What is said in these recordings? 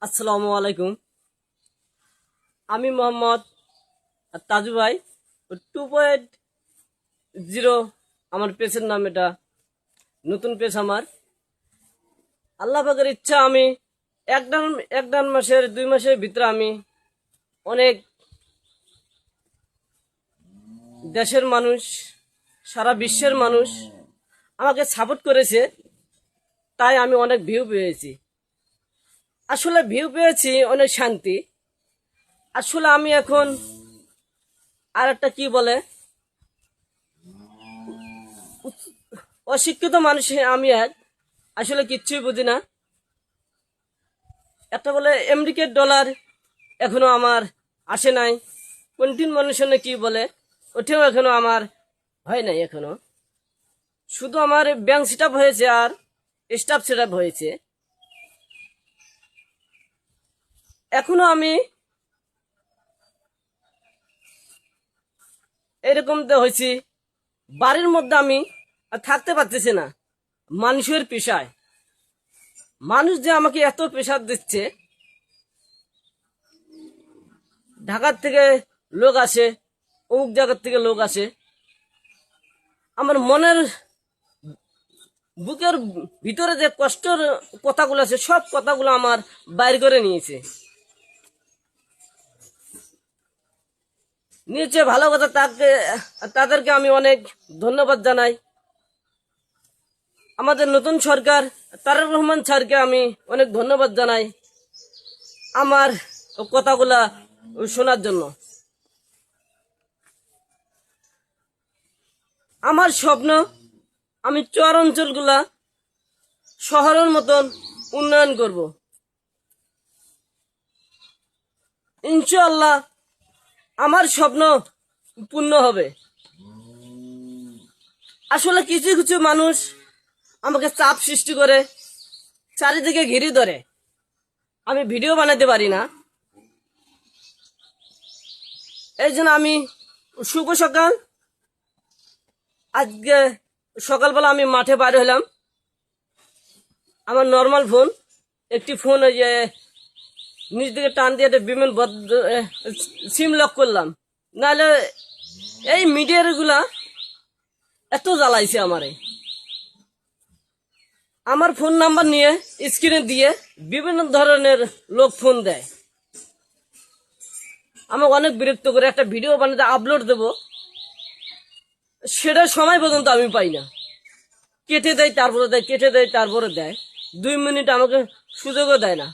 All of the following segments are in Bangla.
আসসালামু আলাইকুম। আমি মোহাম্মদ তাজু ভাই। 2.0 আমার পেজের নাম। এটা নতুন পেজ আমার। আল্লাহ পাকের ইচ্ছা আমি এক দেড় মাসের 2 মাসের ভিতরে আমি অনেক দেশের মানুষ, সারা বিশ্বের মানুষ আমাকে সাপোর্ট করেছে, তাই আমি অনেক ভিউ পেয়েছি। আসলে ভিউ পেয়েছি, অনেক শান্তি। আসলে আমি এখন আর একটা কি বলে অশিক্ষিত মানুষ। আমি আসলে কিচ্ছুই বুঝি না। একটা বলে আমেরিকার ডলার এখনো আমার আসে নাই। কন্টিন মানুষের কি বলে ওঠেও এখনো আমার হয় নাই। এখনো শুধু আমার ব্যাংক সেট আপ হয়েছে আর স্টাফ সেট আপ হয়েছে। এখনো আমি এরকম হয়েছি, বাড়ির মধ্যে আমি আর থাকতে পারতেছি না। মানুষের পেশায় মানুষ যে আমাকে এত প্রেশার দিচ্ছে, ঢাকার থেকে লোক আসে, অমুক জায়গার থেকে লোক আসে। আমার মনের বুকের ভিতরে যে কষ্টের কথাগুলো আছে, সব কথাগুলো আমার বাইর করে নিয়েছে ভালো কথা। তাদেরকে আমি অনেক ধন্যবাদ জানাই। আমাদের নতুন সরকার তারেক রহমান স্যারকে আমি অনেক ধন্যবাদ জানাই আমার কথাগুলা শোনার জন্য। আমার স্বপ্ন আমি চর অঞ্চলগুলা শহরের মতন উন্নয়ন করব। ইনশাআল্লাহ আমার স্বপ্ন পূর্ণ হবে। আসলে কিছু কিছু মানুষ আমাকে চাপ সৃষ্টি করে, চারিদিকে ঘিরে ধরে। আমি ভিডিও বানাতে পারি না, এই জন্য আমি শুভ সকাল আজকে সকালবেলা আমি মাঠে বার হলাম। আমার নর্মাল ফোন, একটি ফোন ওই যে নিচ দিকে টান দিয়ে বিমান সিম লক করলাম। নাহলে এই মিডিয়ার গুলা এত জ্বালাইছে আমারে। আমার ফোন নাম্বার নিয়ে স্ক্রিনে দিয়ে বিভিন্ন ধরনের লোক ফোন দেয়। আমাকে অনেক বিরক্ত করে। একটা ভিডিও বানাতে আপলোড দেব, সেটা সময় পর্যন্ত আমি পাই না। কেটে দেয় তারপরে দেয়, কেটে দেয় তারপরে দেয়। 2 মিনিট আমাকে সুযোগও দেয় না।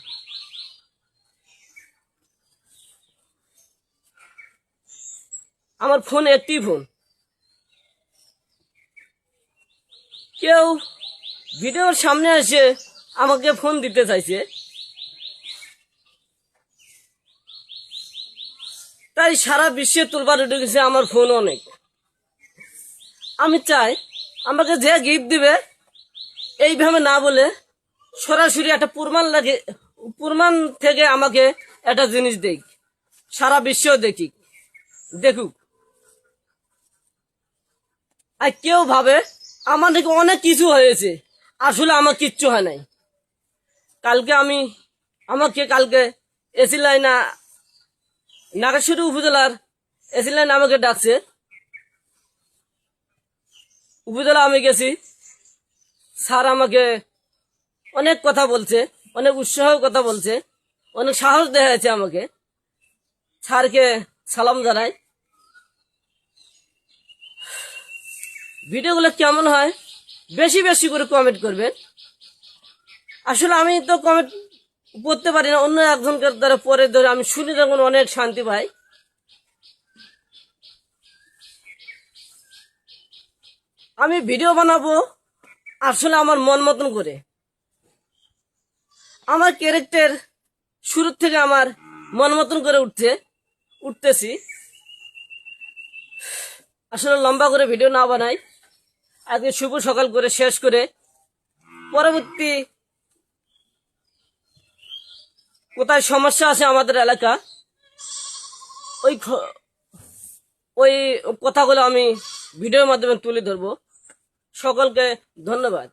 আমার ফোন একটি ফোন। কেউ ভিডিওর সামনে এসে আমাকে ফোন দিতে চাইছে, তাই সারা বিশ্বে তুলবার উঠে গেছে আমার ফোন অনেক। আমি চাই আমাকে যে গিফট দিবে এইভাবে না বলে সরাসরি একটা প্রমাণ থেকে আমাকে একটা জিনিস দেখ, সারা বিশ্ব দেখুক। আর কেউ ভাবে আমার নাকি অনেক কিছু হয়েছে, আসলে আমার কিচ্ছু হয় নাই। কালকে এসি লাইনা নাগেশ্বরী উপজেলার এসি লাইন আমাকে ডাকছে। উপজেলা আমি গেছি, স্যার আমাকে অনেক কথা বলছে, অনেক উৎসাহ কথা বলছে, অনেক সাহস দেখাচ্ছে আমাকে। স্যারকে সালাম জানাই। ভিডিওগুলো কেমন হয় বেশি বেশি করে কমেন্ট করবেন। আসলে আমি তো কমেন্ট পড়তে পারি না, অন্য একজনকার দ্বারা পরে ধরে আমি শুনি, তখন অনেক শান্তি পাই। আমি ভিডিও বানাবো আসলে আমার মন মতন করে। আমার ক্যারেক্টার শুরুর থেকে আমার মন মতন করে উঠতেছি। আসলে লম্বা করে ভিডিও না বানাই, আজকে শুভ সকাল করে শেষ করে পরবর্তী কোথায় সমস্যা আছে আমাদের এলাকা, ওই ওই কথাগুলো আমি ভিডিওর মাধ্যমে তুলে ধরবো। সকলকে ধন্যবাদ।